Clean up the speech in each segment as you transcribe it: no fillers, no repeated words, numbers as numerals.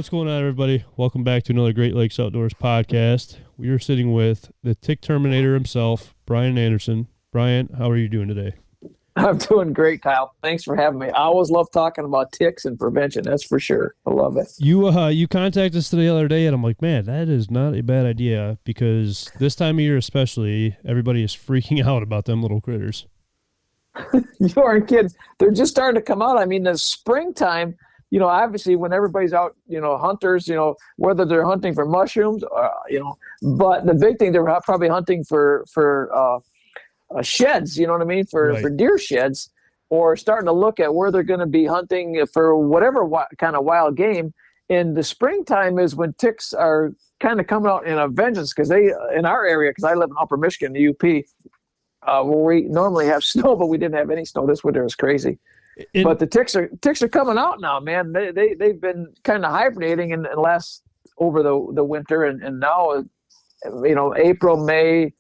What's going on, everybody? Welcome back to another Great Lakes Outdoors podcast. We are sitting with the tick terminator himself, Brian Anderson. Brian, how are you doing today? I'm doing great, Kyle. Thanks for having me. I always love talking about ticks and prevention. That's for sure. I love it. You contacted us the other day, and I'm like, man, that is not a bad idea, because this time of year especially, everybody is freaking out about them little critters. You aren't kidding. They're just starting to come out. I mean, the springtime, obviously when everybody's out, hunters, whether they're hunting for mushrooms, but the big thing, they're probably hunting for sheds, you know what I mean, for deer sheds, or starting to look at where they're going to be hunting for whatever kind of wild game. And the springtime is when ticks are kind of coming out in a vengeance, because in our area, because I live in Upper Michigan, the UP, where we normally have snow, but we didn't have any snow this winter. It was crazy. But the ticks are coming out now, man. They've been kind of hibernating and last over the winter, and now, April, May.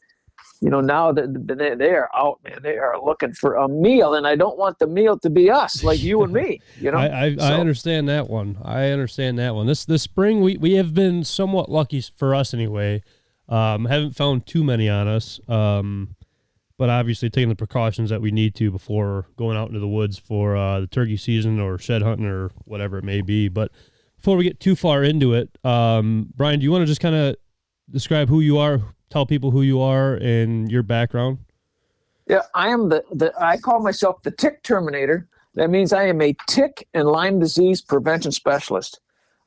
Now that they are out, man, they are looking for a meal, and I don't want the meal to be us, like you and me. I understand that one. This spring, we have been somewhat lucky for us anyway. Haven't found too many on us, but obviously taking the precautions that we need to before going out into the woods for the turkey season or shed hunting or whatever it may be. But before we get too far into it, Brian, do you want to just kind of describe who you are? Tell people who you are and your background. Yeah, I am I call myself the tick terminator. That means I am a tick and Lyme disease prevention specialist.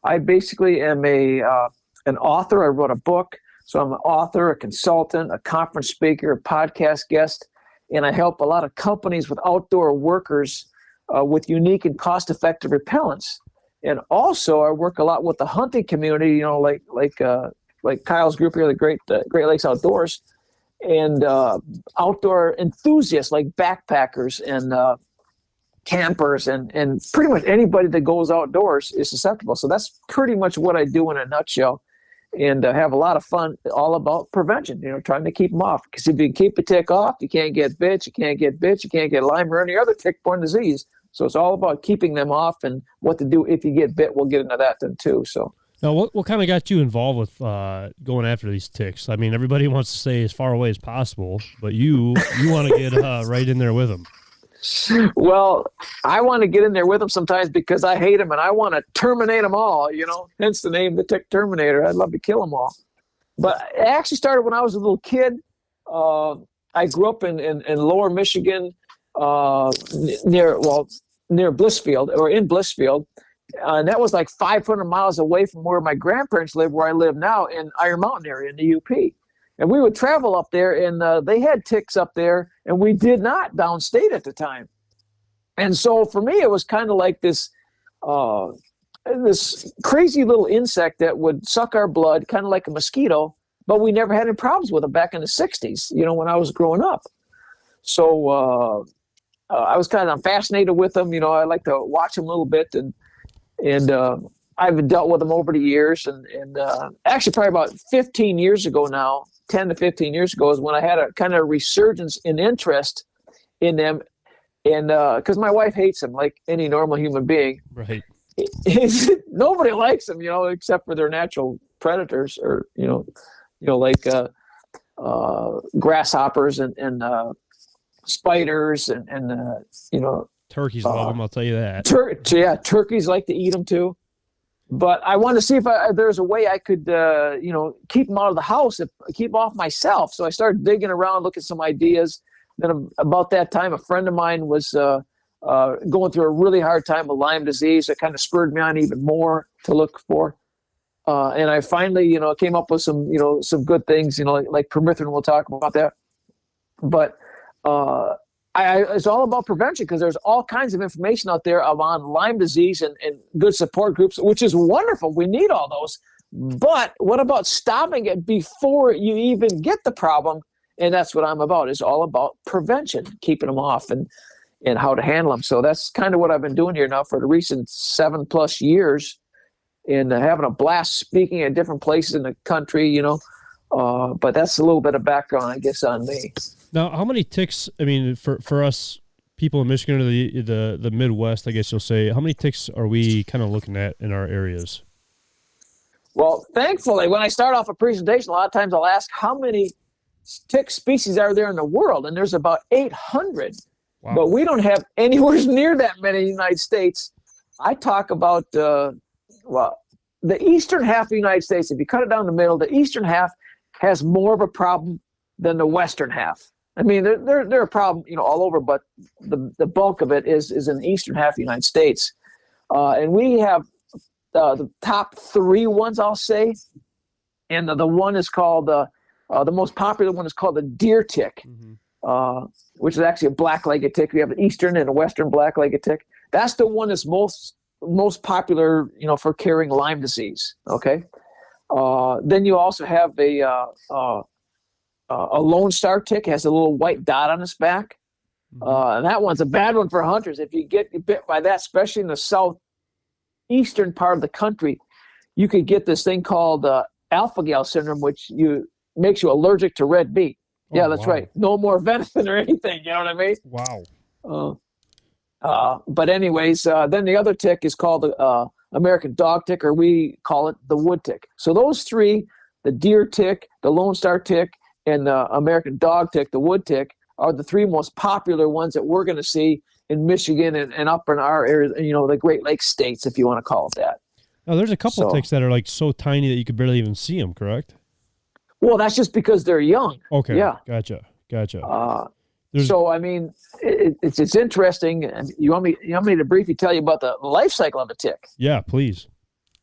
I basically am an author. I wrote a book. So I'm an author, a consultant, a conference speaker, a podcast guest, and I help a lot of companies with outdoor workers with unique and cost-effective repellents. And also I work a lot with the hunting community, like Kyle's group here, the Great Lakes Outdoors, and outdoor enthusiasts like backpackers and campers, and pretty much anybody that goes outdoors is susceptible. So that's pretty much what I do in a nutshell, and have a lot of fun, all about prevention, trying to keep them off. Because if you keep a tick off, you can't get bit, you can't get Lyme or any other tick-borne disease. So it's all about keeping them off and what to do if you get bit. We'll get into that then too. So. Now, what kind of got you involved with going after these ticks? I mean, everybody wants to stay as far away as possible, but you want to get right in there with them. Well, I want to get in there with them sometimes because I hate them and I want to terminate them all, hence the name, the tick terminator. I'd love to kill them all. But it actually started when I was a little kid. I grew up in lower Michigan, near Blissfield, or in Blissfield. And that was like 500 miles away from where my grandparents lived, where I live now in Iron Mountain area in the UP. And we would travel up there, and they had ticks up there, and we did not downstate at the time. And so for me, it was kind of like this crazy little insect that would suck our blood, kind of like a mosquito, but we never had any problems with them back in the 60s, when I was growing up. So I was kind of fascinated with them. I like to watch them a little bit, and I've dealt with them over the years, and actually probably about 15 years ago now, 10 to 15 years ago, is when I had a kind of resurgence in interest in them, and because my wife hates them like any normal human being. Right. Nobody likes them, except for their natural predators, or like grasshoppers and spiders and turkeys love them, I'll tell you that. Turkeys like to eat them too. But I wanted to see if there's a way I could, keep them out of the house, keep them off myself. So I started digging around, looking at some ideas. Then about that time, a friend of mine was going through a really hard time with Lyme disease. It kind of spurred me on even more to look for. And I finally, came up with some good things, like permethrin. We'll talk about that. But it's all about prevention, because there's all kinds of information out there on Lyme disease and good support groups, which is wonderful. We need all those. But what about stopping it before you even get the problem? And that's what I'm about. It's all about prevention, keeping them off and how to handle them. So that's kind of what I've been doing here now for the recent 7+ years, and having a blast speaking at different places in the country, but that's a little bit of background, I guess, on me. Now, how many ticks, I mean, for us people in Michigan or the Midwest, I guess you'll say, how many ticks are we kind of looking at in our areas? Well, thankfully, when I start off a presentation, a lot of times I'll ask how many tick species are there in the world, and there's about 800. Wow. But we don't have anywhere near that many in the United States. I talk about, well, the eastern half of the United States, if you cut it down the middle, the eastern half has more of a problem than the western half. I mean, they're a problem, all over, but the bulk of it is in the eastern half of the United States. And we have the top three ones, I'll say. And the one is called, the most popular one is called the deer tick, which is actually a black-legged tick. We have an eastern and a western black-legged tick. That's the one that's most popular, for carrying Lyme disease. Okay. Then you also have a Lone Star tick. It has a little white dot on its back. And that one's a bad one for hunters. If you get bit by that, especially in the southeastern part of the country, you could get this thing called alpha-gal syndrome, which makes you allergic to red meat. Oh, yeah, that's right. No more venison or anything. You know what I mean? Wow. But anyways, then the other tick is called the American dog tick, or we call it the wood tick. So those three, the deer tick, the Lone Star tick, and the American dog tick, the wood tick, are the three most popular ones that we're going to see in Michigan and up in our area, the Great Lakes states, if you want to call it that. Now, there's a couple ticks that are like so tiny that you could barely even see them, correct? Well, that's just because they're young. Okay. Yeah. Gotcha. So, I mean, it's interesting. You want me to briefly tell you about the life cycle of a tick? Yeah, please.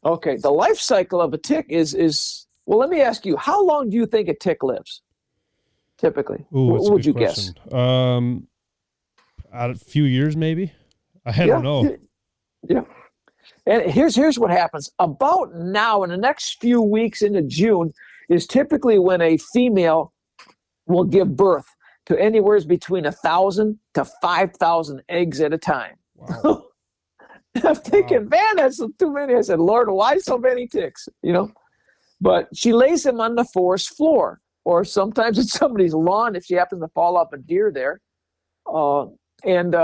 Okay. The life cycle of a tick is well, let me ask you, how long do you think a tick lives? Typically, what would you guess? A few years, maybe. I don't know. Yeah. And here's what happens. About now, in the next few weeks into June, is typically when a female will give birth to anywhere between 1,000 to 5,000 eggs at a time. Wow. I'm thinking, man, that's too many. I said, Lord, why so many ticks? But she lays them on the forest floor, or sometimes it's somebody's lawn if she happens to fall off a deer there. And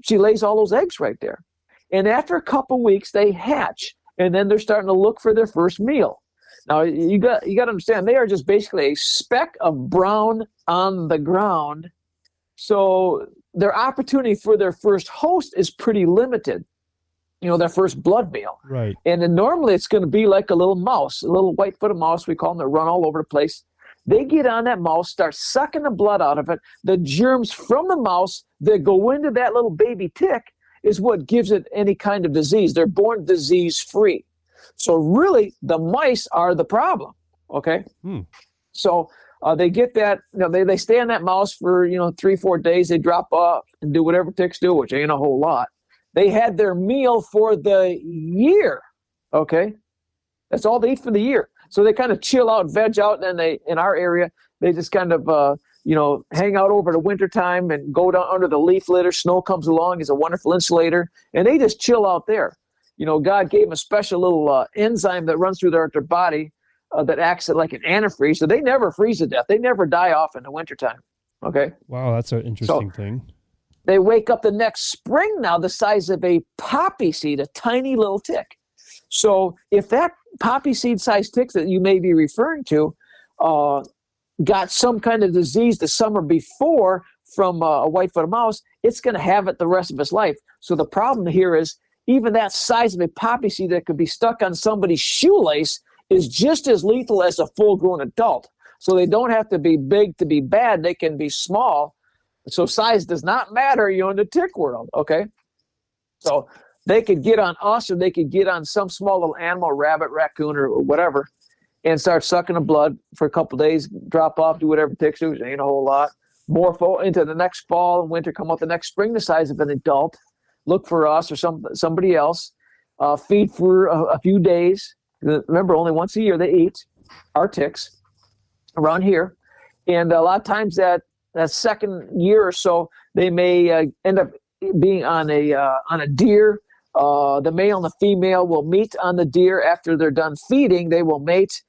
she lays all those eggs right there. And after a couple weeks, they hatch, and then they're starting to look for their first meal. Now, you got to understand, they are just basically a speck of brown on the ground. So their opportunity for their first host is pretty limited. Their first blood meal. Right. And then normally it's going to be like a little mouse, a little white-footed mouse, we call them, that run all over the place. They get on that mouse, start sucking the blood out of it. The germs from the mouse that go into that little baby tick is what gives it any kind of disease. They're born disease-free. So really, the mice are the problem, okay? So they get that, they stay on that mouse for, 3-4 days. They drop off and do whatever ticks do, which ain't a whole lot. They had their meal for the year, okay? That's all they eat for the year. So they kind of chill out, veg out, and then in our area, they just kind of, hang out over the wintertime and go down under the leaf litter. Snow comes along, is a wonderful insulator, and they just chill out there. God gave them a special little enzyme that runs through their body that acts like an antifreeze, so they never freeze to death. They never die off in the wintertime, okay? Wow, that's an interesting thing. They wake up the next spring now the size of a poppy seed, a tiny little tick. So if that poppy seed sized tick that you may be referring to got some kind of disease the summer before from a white-footed mouse, it's going to have it the rest of its life. So the problem here is even that size of a poppy seed that could be stuck on somebody's shoelace is just as lethal as a full-grown adult. So they don't have to be big to be bad. They can be small. So size does not matter, in the tick world, okay? So they could get on us, or they could get on some small little animal, rabbit, raccoon, or whatever, and start sucking the blood for a couple of days, drop off, do whatever ticks do, which ain't a whole lot. Morpho into the next fall and winter, come up the next spring the size of an adult, look for us or somebody else, feed for a few days. Remember, only once a year they eat, our ticks, around here. And a lot of times that second year or so, they may end up being on a deer. The male and the female will meet on the deer after they're done feeding. They will mate,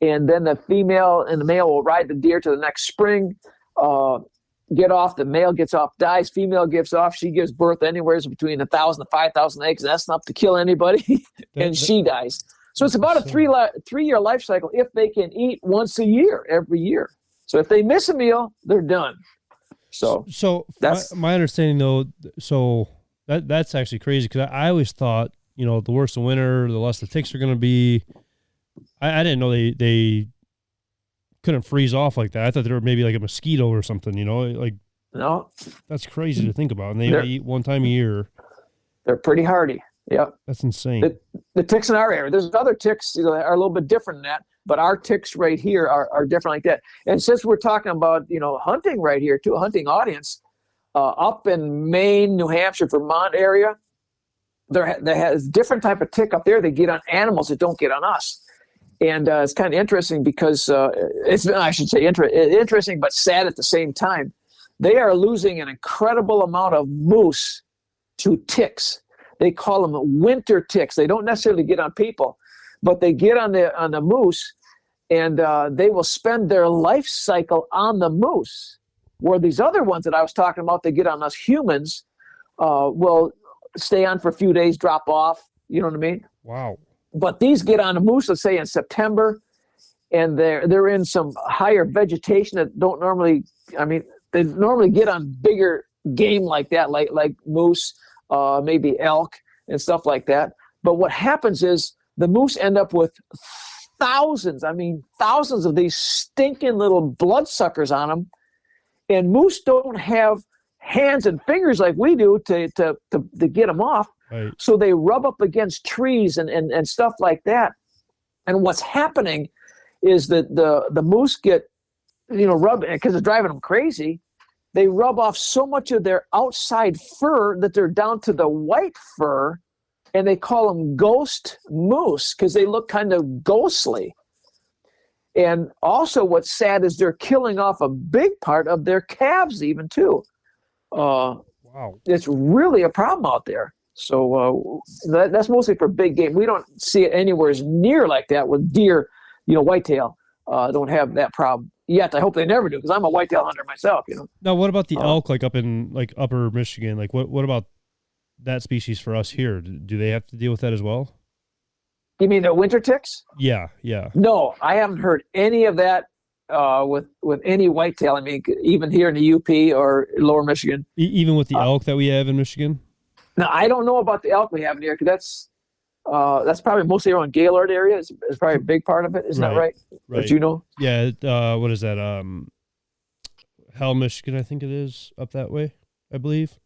and then the female and the male will ride the deer to the next spring. Get off. The male gets off, dies. Female gives off. She gives birth anywhere between 1,000 to 5,000 eggs. And that's enough to kill anybody, and she dies. So it's about a 3-year life cycle if they can eat once a year, every year. So if they miss a meal, they're done. So that's my understanding though. So that's actually crazy because I always thought, the worse the winter, the less the ticks are going to be. I didn't know they couldn't freeze off like that. I thought they were maybe like a mosquito or something, like. No. That's crazy to think about. And they eat one time a year. They're pretty hardy. Yep. That's insane. The ticks in our area, there's other ticks that are a little bit different than that, but our ticks right here are different like that. And since we're talking about, hunting right here too, a hunting audience, up in Maine, New Hampshire, Vermont area, there has different type of tick up there. They get on animals that don't get on us. And it's kind of interesting because interesting, but sad at the same time. They are losing an incredible amount of moose to ticks. They call them winter ticks. They don't necessarily get on people, but they get on the moose, and they will spend their life cycle on the moose. Where these other ones that I was talking about, they get on us humans, will stay on for a few days, drop off. You know what I mean? Wow. But these get on a moose, let's say in September, and they're in some higher vegetation that don't normally. I mean, they normally get on bigger game like that, like moose, maybe elk and stuff like that. But what happens is the moose end up with thousands of these stinking little bloodsuckers on them. And moose don't have hands and fingers like we do to get them off. Right. So they rub up against trees and stuff like that. And what's happening is that the moose get, rub, because it's driving them crazy. They rub off so much of their outside fur that they're down to the white fur, and they call them ghost moose because they look kind of ghostly. And also what's sad is they're killing off a big part of their calves even too. Wow. It's really a problem out there. So that's mostly for big game. We don't see it anywhere near like that with deer, whitetail. Don't have that problem yet. I hope they never do because I'm a whitetail hunter myself. Now, what about the elk? Like up in upper Michigan? Like what about that species for us here? Do they have to deal with that as well? You mean the winter ticks? Yeah. No, I haven't heard any of that with any whitetail. I mean, even here in the UP or lower Michigan. Even with the elk that we have in Michigan? Now, I don't know about the elk we have in here because that's probably mostly around Gaylord area. It's probably a big part of it. Isn't that right? Right. That you know? Yeah. What is that? Hell, Michigan, I think it is up that way, I believe.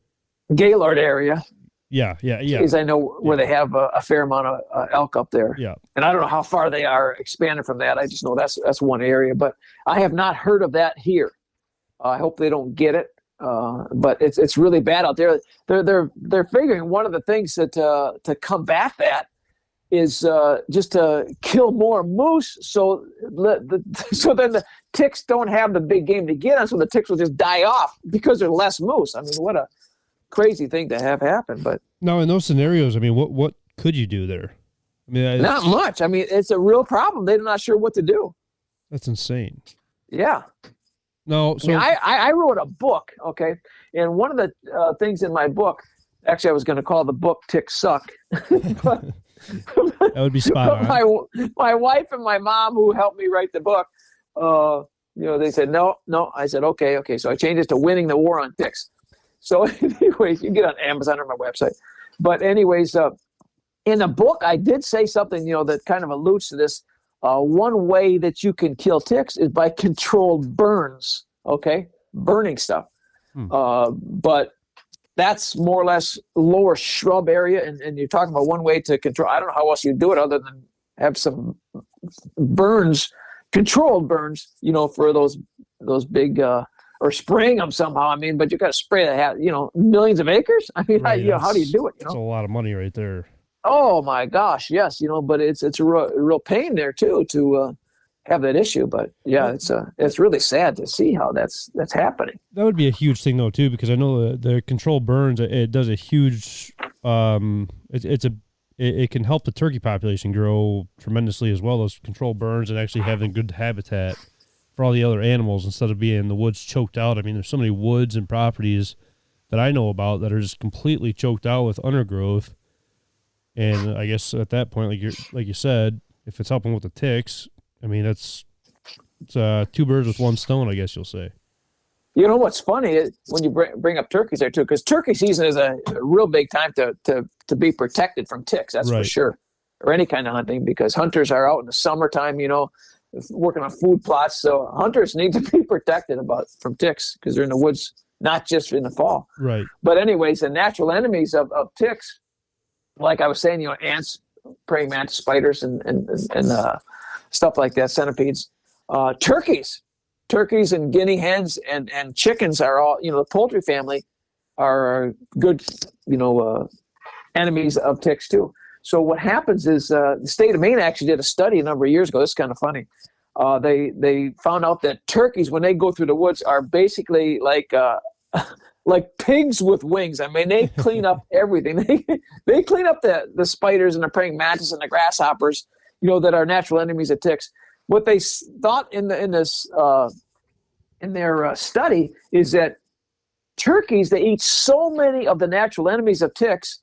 Gaylord area. Yeah. Because I know where they have a fair amount of elk up there. Yeah. And I don't know how far they are expanded from that. I just know that's one area. But I have not heard of that here. I hope they don't get it. But it's really bad out there. They're figuring one of the things that to combat that is just to kill more moose. So then the ticks don't have the big game to get on. So the ticks will just die off because there's less moose. I mean, what a crazy thing to have happen. But now in those scenarios, I mean, what could you do there? I mean, not much. I mean, it's a real problem. They're not sure what to do. That's insane. Yeah. No, so I wrote a book, okay, and one of the things in my book, actually, I was going to call the book "Ticks Suck," but, that would be spot on. My wife and my mom, who helped me write the book, they said no. I said okay. So I changed it to "Winning the War on Ticks." So, anyways, you can get on Amazon or my website. But anyways, in the book, I did say something, that kind of alludes to this. One way that you can kill ticks is by controlled burns, okay? Burning stuff. But that's more or less lower shrub area, and you're talking about one way to control. I don't know how else you do it other than have some burns, controlled burns, for those big, or spraying them somehow. I mean, but you got to spray that, millions of acres. I mean, right, how do you do it? That's a lot of money right there. Oh my gosh, yes, but it's a real pain there too to have that issue. But yeah, it's really sad to see how that's happening. That would be a huge thing though too, because I know the controlled burns, it does a huge it can help the turkey population grow tremendously as well. Those controlled burns and actually having good habitat for all the other animals instead of being in the woods choked out. I mean, there's so many woods and properties that I know about that are just completely choked out with undergrowth. And I guess at that point, like you said, if it's helping with the ticks, I mean, it's two birds with one stone, I guess you'll say. You know what's funny is when you bring up turkeys there too, because turkey season is a real big time to be protected from ticks. That's for sure, or any kind of hunting, because hunters are out in the summertime, working on food plots. So hunters need to be protected from ticks because they're in the woods, not just in the fall. Right. But anyways, the natural enemies of ticks, like I was saying, ants, praying mantis, spiders, and stuff like that, centipedes, turkeys and guinea hens and chickens are all, the poultry family are good, enemies of ticks too. So what happens is the state of Maine actually did a study a number of years ago. This is kind of funny. They found out that turkeys, when they go through the woods, are basically like pigs with wings. I mean, they clean up everything. They clean up the spiders and the praying mantis and the grasshoppers, that are natural enemies of ticks. What they thought in their study is that turkeys, they eat so many of the natural enemies of ticks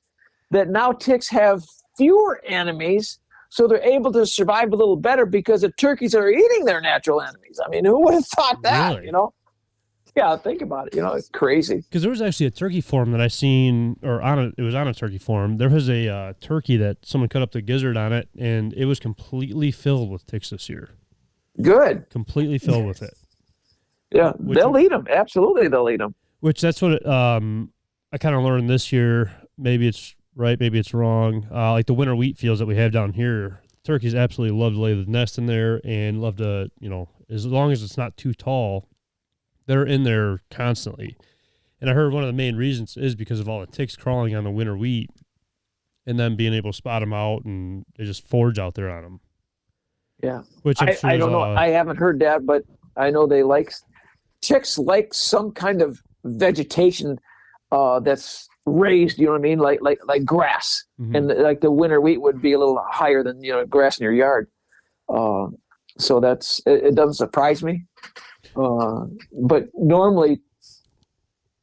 that now ticks have fewer enemies, so they're able to survive a little better because the turkeys are eating their natural enemies. I mean, who would have thought that? Really? Yeah, think about it. It's crazy. Because there was actually a turkey farm that I seen, it was on a turkey farm. There was a turkey that someone cut up the gizzard on it, and it was completely filled with ticks this year. Good. Completely filled with it. Yeah, they'll eat them. Absolutely, they'll eat them. Which that's what I kind of learned this year. Maybe it's right, maybe it's wrong. Like the winter wheat fields that we have down here, turkeys absolutely love to lay the nest in there and love to, as long as it's not too tall, they're in there constantly. And I heard one of the main reasons is because of all the ticks crawling on the winter wheat and then being able to spot them out, and they just forage out there on them. Yeah. Which I'm sure I don't know. I haven't heard that, but I know ticks like some kind of vegetation that's raised, you know what I mean? Like grass. Mm-hmm. And like the winter wheat would be a little higher than, grass in your yard. So it doesn't surprise me. But normally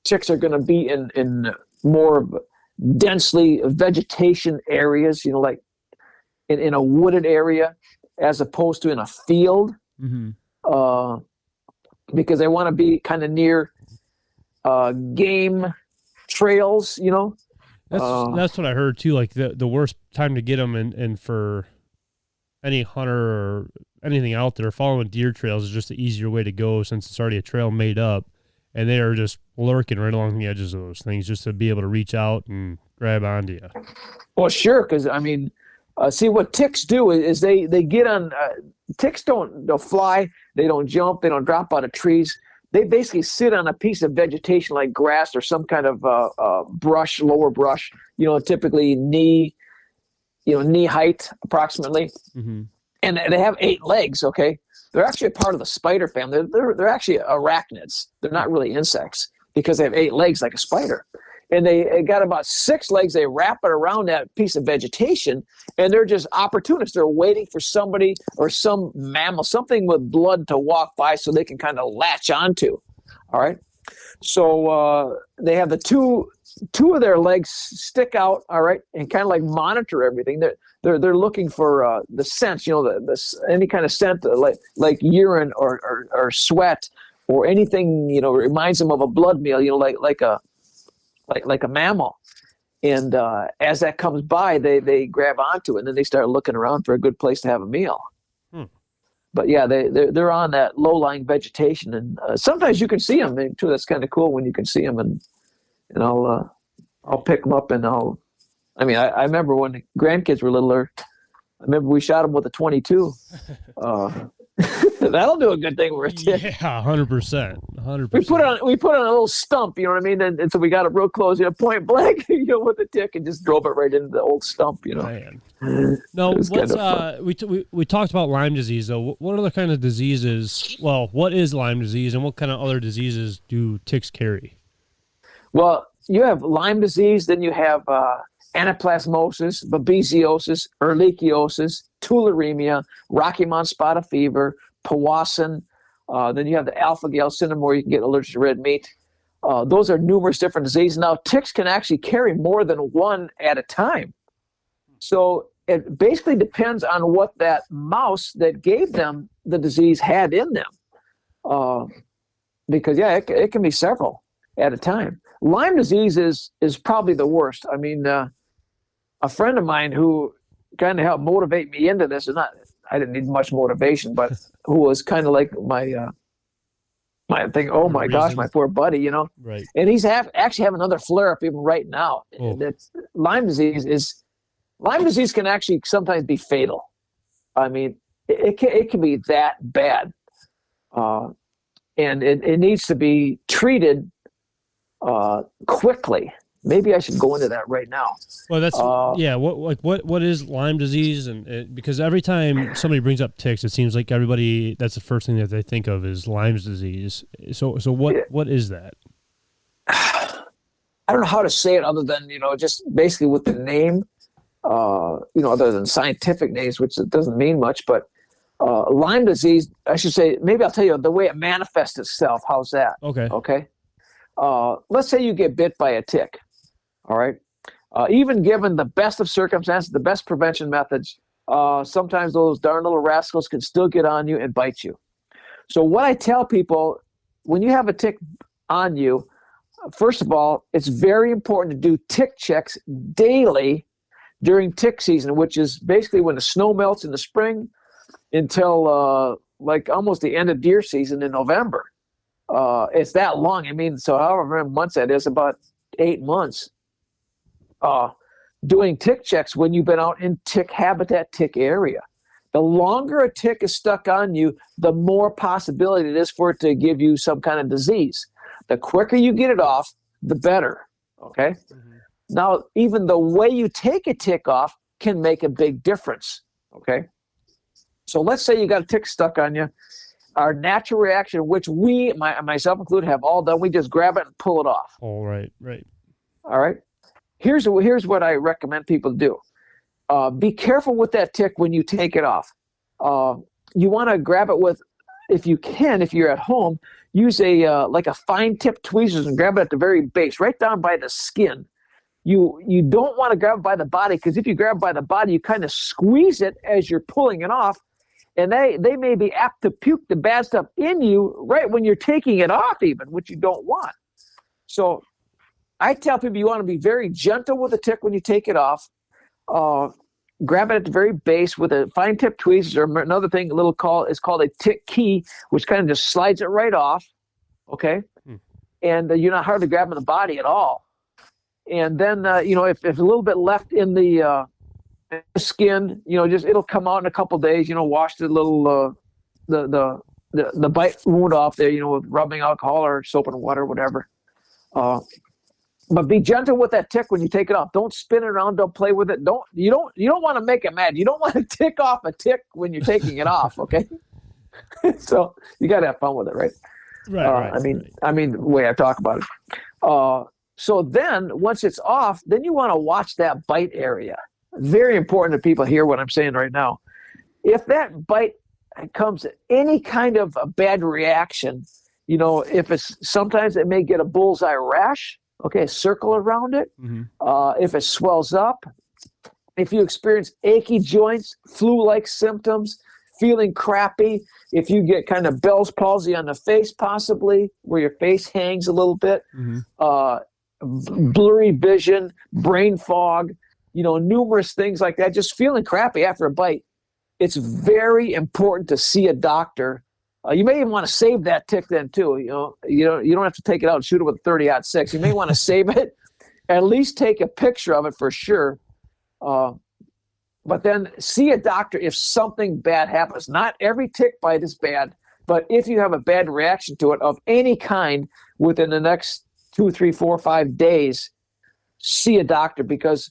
ticks are going to be in more densely vegetation areas, like in a wooded area as opposed to in a field. Mm-hmm. Because they want to be kind of near game trails, That's what I heard too. Like the worst time to get them, and for any hunter or anything out there, following deer trails is just the easier way to go since it's already a trail made up, and they are just lurking right along the edges of those things just to be able to reach out and grab onto you. Well, sure, because I mean, see what ticks do is they get on. Ticks don't fly, they don't jump, they don't drop out of trees. They basically sit on a piece of vegetation like grass or some kind of brush, lower brush. Typically knee height approximately. Mm-hmm. And they have 8 legs. Okay, they're actually a part of the spider family. They're actually arachnids. They're not really insects because they have 8 legs like a spider. And they got about 6 legs. They wrap it around that piece of vegetation, and they're just opportunists. They're waiting for somebody or some mammal, something with blood to walk by so they can kind of latch onto. All right. So they have the two of their legs stick out. All right, and kind of like monitor everything. They're looking for the scents. Any kind of scent like urine or sweat or anything. Reminds them of a blood meal. Like a mammal. And as that comes by, they grab onto it, and then they start looking around for a good place to have a meal. But yeah, they're on that low-lying vegetation, and sometimes you can see them too. That's kind of cool when you can see them, and I'll pick them up, and I remember when the grandkids were littler, I remember we shot them with a 22. That'll do a good thing for a tick. Yeah, 100%. 100%. We put on a little stump, you know what I mean? And so we got it real close, point blank, with the tick, and just drove it right into the old stump, Man. No, we talked about Lyme disease though. What other kind of diseases? Well, what is Lyme disease, and what kind of other diseases do ticks carry? Well, you have Lyme disease, then you have anaplasmosis, babesiosis, ehrlichiosis, tularemia, Rocky Mountain spotted fever, Powassan. Then you have the alpha-gal syndrome where you can get allergic to red meat. Those are numerous different diseases. Now, ticks can actually carry more than one at a time. So it basically depends on what that mouse that gave them the disease had in them. Uh, because yeah, it can be several at a time. Lyme disease is probably the worst. I mean, a friend of mine who kind of helped motivate me into this, and not I didn't need much motivation, but who was kind of like my thing. Oh my gosh, my poor buddy, you know. Right. And he's actually having another flare up even right now. Oh. That's Lyme disease can actually sometimes be fatal. I mean, it can be that bad, and it needs to be treated quickly. Maybe I should go into that right now. Well, that's yeah. What is Lyme disease? And because every time somebody brings up ticks, it seems like everybody that's the first thing that they think of is Lyme's disease. So what is that? I don't know how to say it other than just basically with the name. Other than scientific names, which it doesn't mean much, but Lyme disease, I should say. Maybe I'll tell you the way it manifests itself. How's that? Okay. Okay. Let's say you get bit by a tick. All right. Even given the best of circumstances, the best prevention methods, sometimes those darn little rascals can still get on you and bite you. So what I tell people, when you have a tick on you, first of all, it's very important to do tick checks daily during tick season, which is basically when the snow melts in the spring until like almost the end of deer season in November. It's that long. I mean, so however many months that is, about 8 months. Doing tick checks when you've been out in tick habitat, tick area. The longer a tick is stuck on you, the more possibility it is for it to give you some kind of disease. The quicker you get it off, the better. Okay. Mm-hmm. Now, even the way you take a tick off can make a big difference. Okay. So let's say you got a tick stuck on you. Our natural reaction, which we, myself included, have all done, we just grab it and pull it off. All right. All right. Here's what I recommend people do. Be careful with that tick when you take it off. You want to grab it with, if you can, if you're at home, use like a fine tip tweezers and grab it at the very base, right down by the skin. You don't want to grab it by the body, because if you grab it by the body, you kind of squeeze it as you're pulling it off, and they may be apt to puke the bad stuff in you right when you're taking it off even, which you don't want. So I tell people you want to be very gentle with the tick when you take it off. Grab it at the very base with a fine tip tweezers, or another thing, is called a ticky, which kind of just slides it right off. Okay. And you're not hardly grabbing the body at all. And then, if a little bit left in the skin, it'll come out in a couple days, wash the little, the bite wound off there, with rubbing alcohol or soap and water, whatever. But be gentle with that tick when you take it off. Don't spin it around. Don't play with it. You don't want to make it mad. You don't want to tick off a tick when you're taking it off. Okay. So you got to have fun with it, right? Right. I mean, the way I talk about it. So then once it's off, then you want to watch that bite area. Very important that people hear what I'm saying right now. If that bite comes any kind of a bad reaction, sometimes it may get a bullseye rash. Okay, a circle around it. Mm-hmm. If it swells up, if you experience achy joints, flu-like symptoms, feeling crappy, if you get kind of Bell's palsy on the face, possibly where your face hangs a little bit, blurry vision, brain fog, numerous things like that, just feeling crappy after a bite, it's very important to see a doctor. You may even want to save that tick then too. You don't have to take it out and shoot it with a 30-06. You may want to save it, at least take a picture of it for sure. But then see a doctor if something bad happens. Not every tick bite is bad, but if you have a bad reaction to it of any kind within the next 2, 3, 4, 5 days, see a doctor, because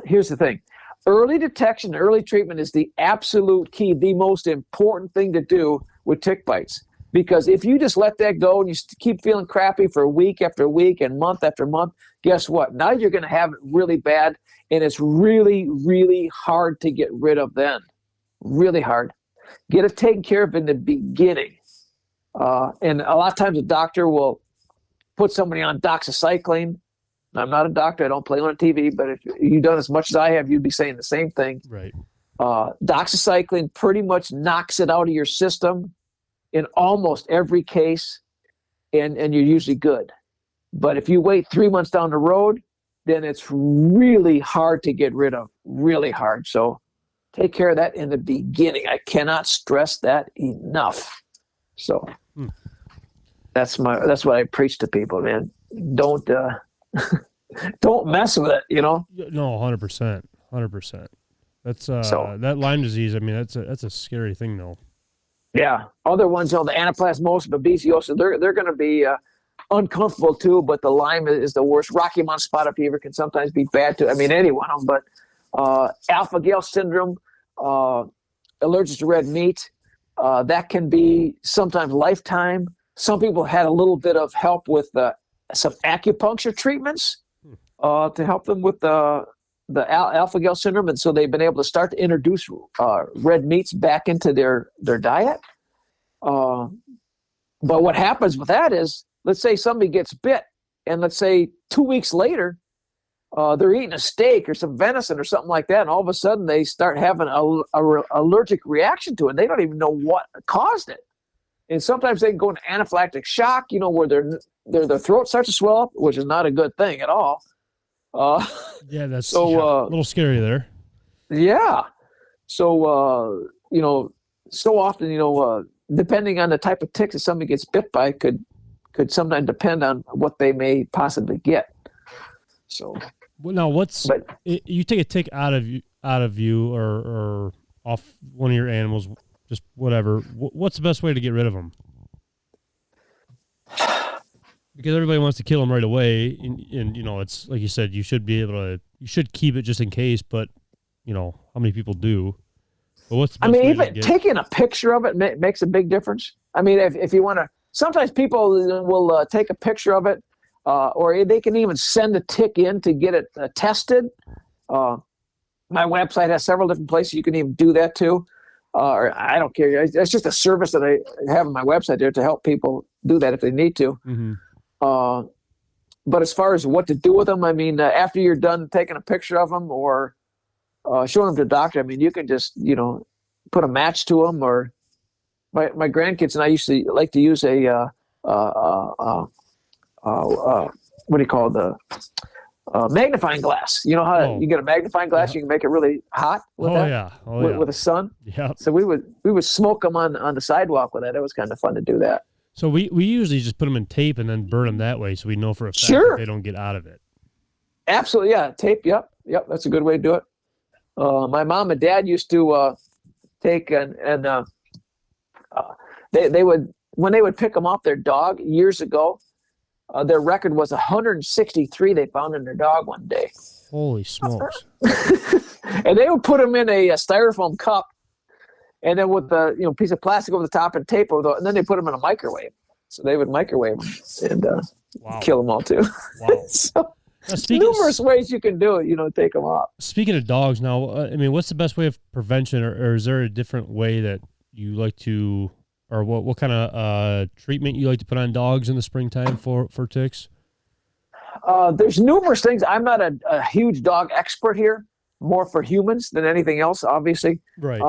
here's the thing. Early detection, early treatment is the absolute key, the most important thing to do with tick bites. Because if you just let that go and you keep feeling crappy for week after week and month after month, guess what? Now you're going to have it really bad, and it's really, really hard to get rid of then. Really hard. Get it taken care of in the beginning. And a lot of times a doctor will put somebody on doxycycline, I'm not a doctor. I don't play on TV, but if you've done as much as I have, you'd be saying the same thing. Right. Doxycycline pretty much knocks it out of your system in almost every case, and you're usually good. But if you wait 3 months down the road, then it's really hard to get rid of, really hard. So take care of that in the beginning. I cannot stress that enough. So that's what I preach to people, man. Don't don't mess with it, you know? No, 100%. 100%. That's that Lyme disease, I mean, that's a scary thing though. Yeah. Other ones, the anaplasmosis, babesiosis, they're going to be uncomfortable too, but the Lyme is the worst. Rocky Mountain spotted fever can sometimes be bad too. I mean, any one of them, but alpha-gal syndrome, allergic to red meat, that can be sometimes lifetime. Some people had a little bit of help with some acupuncture treatments to help them with the alpha-gal syndrome, and so they've been able to start to introduce red meats back into their diet. But what happens with that is, let's say somebody gets bit, and let's say 2 weeks later, they're eating a steak or some venison or something like that, and all of a sudden they start having a allergic reaction to it. They don't even know what caused it. And sometimes they can go into anaphylactic shock, where their throat starts to swell up, which is not a good thing at all. Yeah, that's a little scary there. Yeah. So, so often, depending on the type of tick that somebody gets bit by could sometimes depend on what they may possibly get. So, well, now you take a tick out of you or off one of your animals, just whatever. What's the best way to get rid of them? Because everybody wants to kill them right away, and it's like you said, you should keep it just in case. But how many people do? But what's the best way even taking a picture of it makes a big difference. I mean, if you want to, sometimes people will take a picture of it, or they can even send a tick in to get it tested. My website has several different places you can even do that too. Or I don't care. It's just a service that I have on my website there to help people do that if they need to. Mm-hmm. But as far as what to do with them, I mean, after you're done taking a picture of them or showing them to the doctor, I mean, you can just, put a match to them. Or my grandkids and I used to like to use a what do you call it? Magnifying glass. You know how you get a magnifying glass, you can make it really hot with with the sun. Yeah. So we would smoke them on the sidewalk with that. It was kind of fun to do that. So we usually just put them in tape and then burn them that way, so we know for a fact that they don't get out of it. Absolutely, yeah. Tape, yep. That's a good way to do it. My mom and dad used to take and they would, when they would pick them off their dog years ago. Their record was 163 they found in their dog one day. Holy smokes. And they would put them in a styrofoam cup, and then with the piece of plastic over the top and tape over and then they put them in a microwave. So they would microwave them and kill them all too. Wow. So numerous ways you can do it, take them off. Speaking of dogs now, I mean, what's the best way of prevention, or is there a different way that you like to, or what kind of treatment you like to put on dogs in the springtime for ticks? There's numerous things. I'm not a huge dog expert here, more for humans than anything else, obviously. Right.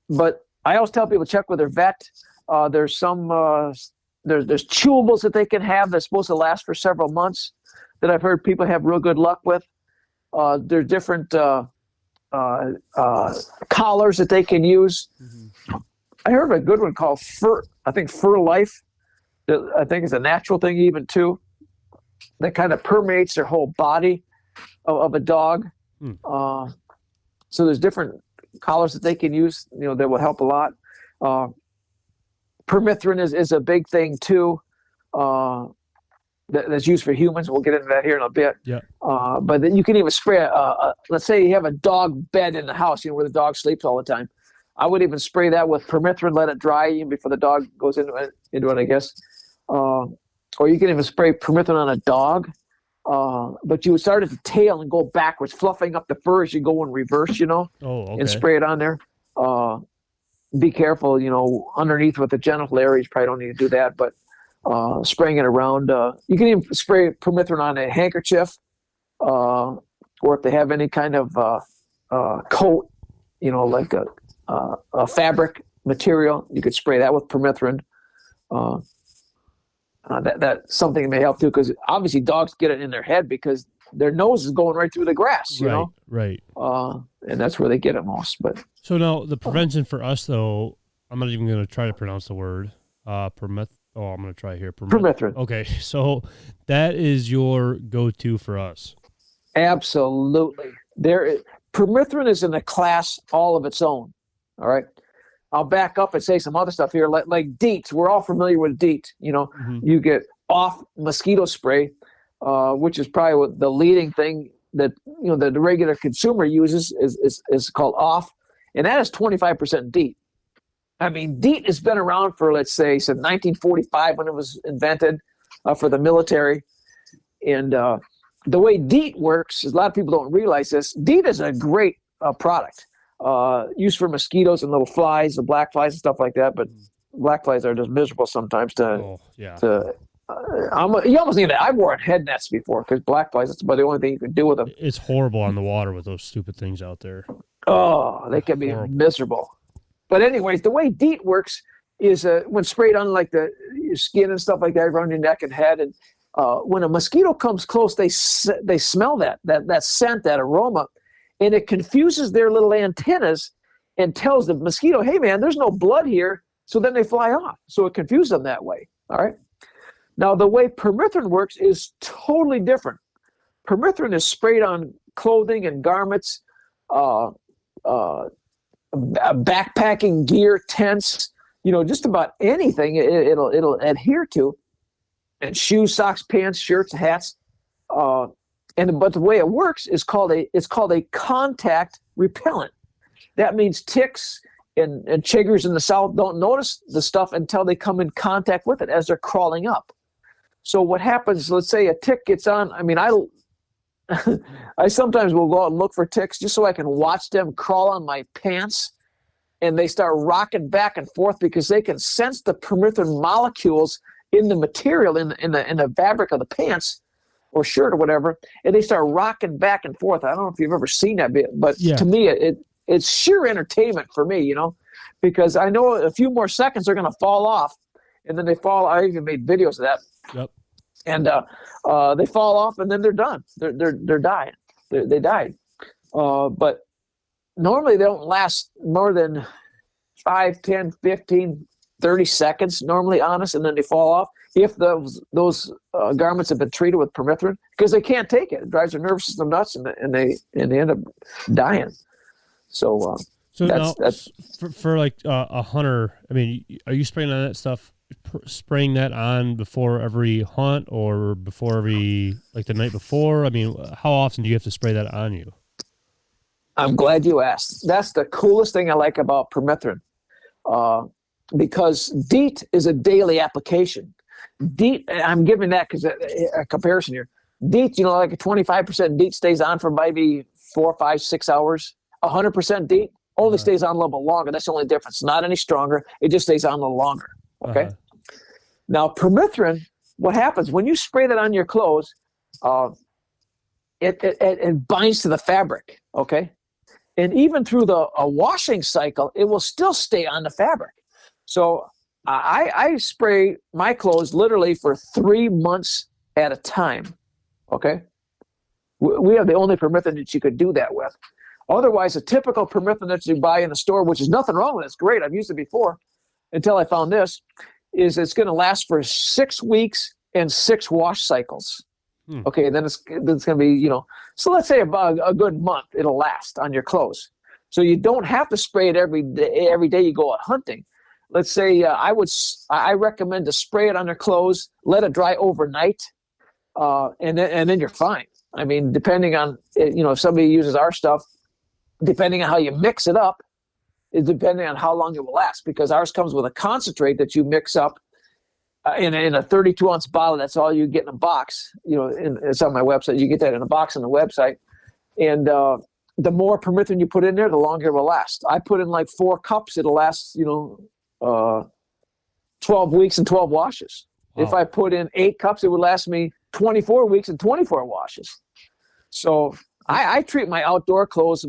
But I always tell people to check with their vet. There's some there's chewables that they can have that's supposed to last for several months that I've heard people have real good luck with. There's different collars that they can use. Mm-hmm. I heard of a good one called Fur Life. I think it's a natural thing even too. That kind of permeates their whole body of a dog. So there's different collars that they can use, that will help a lot. Permethrin is a big thing too. That's used for humans. We'll get into that here in a bit. Yeah. But then you can even spray let's say you have a dog bed in the house, where the dog sleeps all the time. I would even spray that with permethrin, let it dry even before the dog goes into it, I guess. Or you can even spray permethrin on a dog. But you would start at the tail and go backwards, fluffing up the fur as you go in reverse, Oh, okay. and spray it on there. Be careful, underneath with the genital area, you probably don't need to do that, but spraying it around. You can even spray permethrin on a handkerchief or if they have any kind of coat, like a fabric material, you could spray that with permethrin. That's something that may help too, because obviously dogs get it in their head because their nose is going right through the grass, Right. And that's where they get it most. But so now the prevention for us, though, I'm not even going to try to pronounce the word. I'm going to try here. permethrin, Okay, so that is your go-to for us. absolutely. Permethrin is in a class all of its own. All right. I'll back up and say some other stuff here, like DEET. We're all familiar with DEET. You get off mosquito spray, which is probably what the leading thing that that the regular consumer uses is called off, and that is 25% DEET. I mean, DEET has been around for, let's say, since 1945 when it was invented for the military. And the way DEET works is, a lot of people don't realize this. DEET is a great product used for mosquitoes and little flies, the black flies and stuff like that. But black flies are just miserable sometimes you almost need it. I've worn head nets before because black flies, that's about the only thing you can do with them. It's horrible on the water with those stupid things out there. Oh, they can be miserable. But anyways, the way DEET works is when sprayed on like your skin and stuff like that, around your neck and head, and when a mosquito comes close, they smell that scent, that aroma, and it confuses their little antennas and tells the mosquito, hey man, there's no blood here. So then they fly off. So it confuses them that way. All right. Now the way permethrin works is totally different. Permethrin is sprayed on clothing and garments, backpacking gear, tents, just about anything it'll adhere to, and shoes, socks, pants, shirts, hats. But the way it works is called a contact repellent. That means ticks and chiggers in the south don't notice the stuff until they come in contact with it as they're crawling up. So what happens, let's say a tick gets on, I mean, I sometimes will go out and look for ticks just so I can watch them crawl on my pants, and they start rocking back and forth because they can sense the permethrin molecules in the material, in the fabric of the pants or shirt or whatever, and they start rocking back and forth. I don't know if you've ever seen that bit, but to me, it's sheer entertainment for me, because I know a few more seconds they're going to fall off, and then they fall. I even made videos of that. Yep. And they fall off, and then they're done. They're dying. They died. But normally they don't last more than 5, 10, 15, 30 seconds, normally, honest, and then they fall off. If those garments have been treated with permethrin, because they can't take it. It drives their nervous system nuts, and they end up dying. So that's for like a hunter. I mean, are you spraying on that stuff? Spraying that on before every hunt or before every, like the night before? I mean, how often do you have to spray that on you? I'm glad you asked. That's the coolest thing I like about permethrin, because DEET is a daily application. DEET, I'm giving that because a comparison here. DEET, like a 25% DEET stays on for maybe 4, 5, 6 hours. 100% DEET only stays on a little bit longer. That's the only difference. Not any stronger. It just stays on a little longer. Okay. Now permethrin, what happens when you spray that on your clothes? It binds to the fabric. Okay, and even through a washing cycle, it will still stay on the fabric. So I spray my clothes literally for 3 months at a time. Okay, we have the only permethrin that you could do that with. Otherwise, a typical permethrin that you buy in the store, which is nothing wrong with it, it's great. I've used it before. Until I found this, is it's going to last for 6 weeks and 6 wash cycles. Okay, then it's going to be, so let's say about a good month it'll last on your clothes. So you don't have to spray it every day you go out hunting. Let's say I recommend to spray it on your clothes, let it dry overnight, and then you're fine. I mean, depending on, if somebody uses our stuff, depending on how you mix it up, is depending on how long it will last, because ours comes with a concentrate that you mix up in a 32-ounce bottle. That's all you get in a box. It's on my website. You get that in a box on the website. And the more permethrin you put in there, the longer it will last. I put in like 4 cups. It'll last, 12 weeks and 12 washes. Wow. If I put in 8 cups, it would last me 24 weeks and 24 washes. So I treat my outdoor clothes,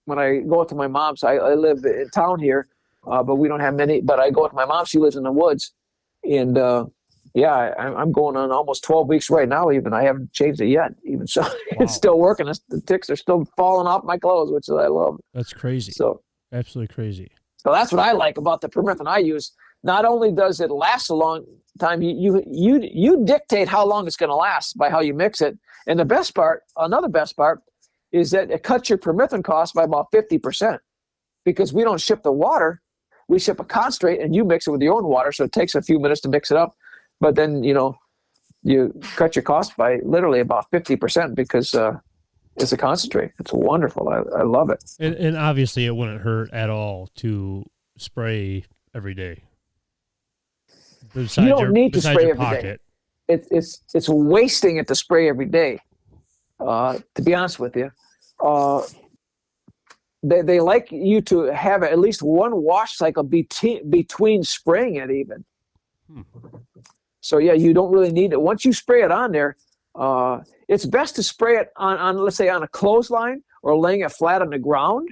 when I go to my mom's. I live in town here, but we don't have many. But I go with my mom. She lives in the woods, and yeah, I'm going on almost 12 weeks right now. Even I haven't changed it yet. Even so, it's still working. The ticks are still falling off my clothes, which I love. That's crazy. So absolutely crazy. So that's what I like about the permethrin I use. Not only does it last a long time, you dictate how long it's going to last by how you mix it. And another best part, is that it cuts your permethrin cost by about 50%, because we don't ship the water. We ship a concentrate, and you mix it with your own water, so it takes a few minutes to mix it up. But then, you cut your cost by literally about 50% because it's a concentrate. It's wonderful. I love it. And obviously it wouldn't hurt at all to spray every day. You don't need to spray every day. It's wasting it to spray every day. To be honest with you, they like you to have at least one wash cycle between spraying it even. So yeah, you don't really need it. Once you spray it on there, it's best to spray it on let's say on a clothesline or laying it flat on the ground,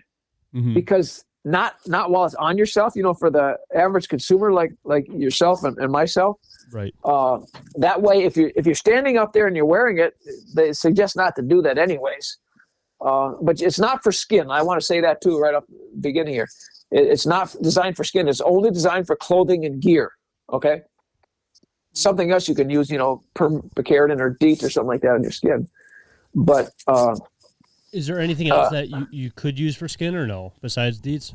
because not while it's on yourself, for the average consumer like yourself and myself. Right. That way, if you're standing up there and you're wearing it, they suggest not to do that anyways. But it's not for skin. I want to say that too right off the beginning here. It's not designed for skin. It's only designed for clothing and gear. Okay. Something else you can use, permethrin or DEET or something like that on your skin. But is there anything else that you could use for skin or no, besides DEETs?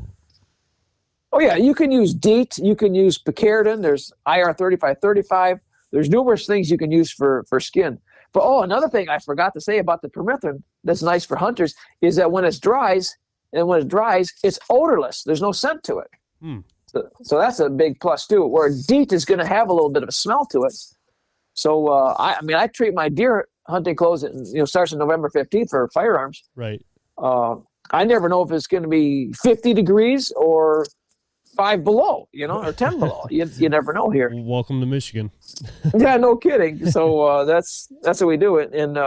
Oh yeah, you can use DEET. You can use picaridin. There's IR3535. There's numerous things you can use for skin. But another thing I forgot to say about the permethrin that's nice for hunters is that when it dries, it's odorless. There's no scent to it. So that's a big plus too. Where DEET is going to have a little bit of a smell to it. So I treat my deer hunting clothes. Starts on November 15th for firearms. Right. I never know if it's going to be 50 degrees or 5 below, or 10 below. You never know here. Welcome to Michigan. Yeah, no kidding. So that's what we do it. And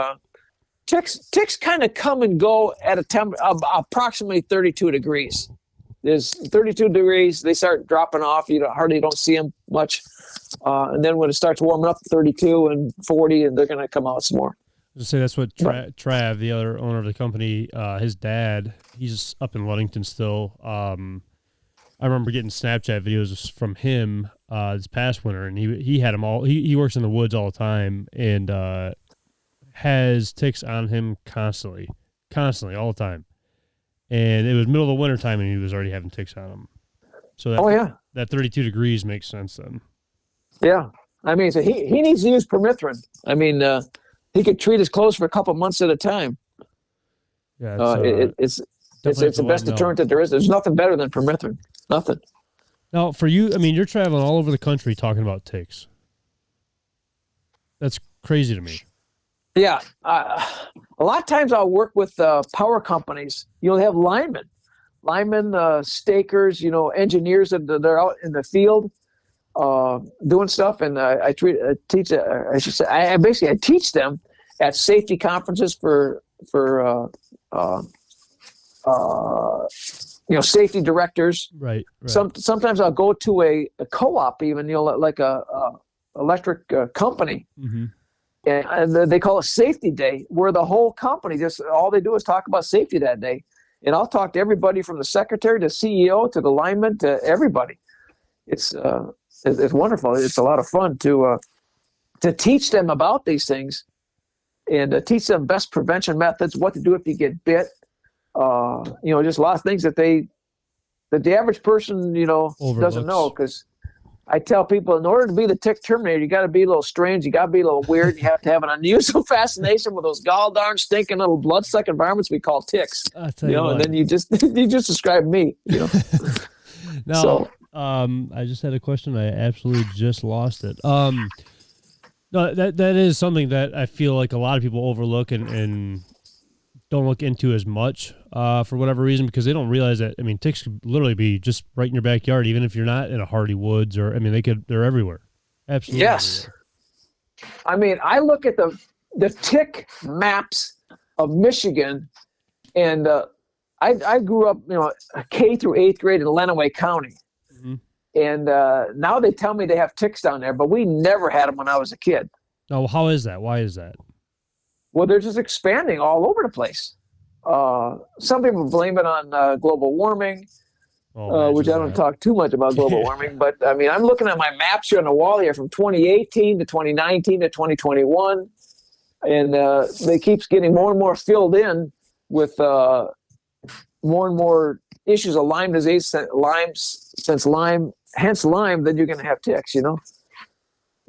ticks kind of come and go at a temp approximately 32 degrees. There's 32 degrees. They start dropping off. You hardly don't see them much. And then when it starts warming up, 32 and 40, and they're going to come out some more. I was say that's what Trav, the other owner of the company, his dad, he's up in Ludington still. I remember getting Snapchat videos from him this past winter, and he had them all. He works in the woods all the time and has ticks on him constantly, all the time. And it was middle of the winter time, and he was already having ticks on him. So that 32 degrees makes sense then. Yeah, so he needs to use permethrin. He could treat his clothes for a couple months at a time. Yeah, it's the best deterrent that there is. There's nothing better than permethrin. Nothing. Now, for you, you're traveling all over the country talking about ticks. That's crazy to me. Yeah. A lot of times I'll work with power companies. They have linemen, stakers, engineers that are out in the field doing stuff. And I teach them at safety conferences for safety directors. Right. Sometimes I'll go to a co-op even, like a electric company. Mm-hmm. And they call it safety day, where the whole company all they do is talk about safety that day. And I'll talk to everybody from the secretary to CEO to the lineman to everybody. It's wonderful. It's a lot of fun to teach them about these things and teach them best prevention methods, what to do if you get bit. Just a lot of things that the average person, doesn't know, because I tell people, in order to be the tick terminator, you got to be a little strange. You got to be a little weird. You have to have an unusual fascination with those gall darn stinking little blood-sucking environments we call ticks. And then you just described me. No, I just had a question. I absolutely just lost it. No, that is something that I feel like a lot of people overlook and don't look into as much for whatever reason, because they don't realize that, ticks could literally be just right in your backyard, even if you're not in a hardy woods, or, they're everywhere. Absolutely. Yes. Everywhere. I look at the tick maps of Michigan, and I grew up, K through 8th grade in Lenawee County. Mm-hmm. And now they tell me they have ticks down there, but we never had them when I was a kid. Oh, how is that? Why is that? Well, they're just expanding all over the place. Some people blame it on global warming, which I don't talk too much about global warming. But I mean, I'm looking at my maps here on the wall here from 2018 to 2019 to 2021, and they keeps getting more and more filled in with more and more issues of Lyme disease. Hence Lyme, then you're going to have ticks.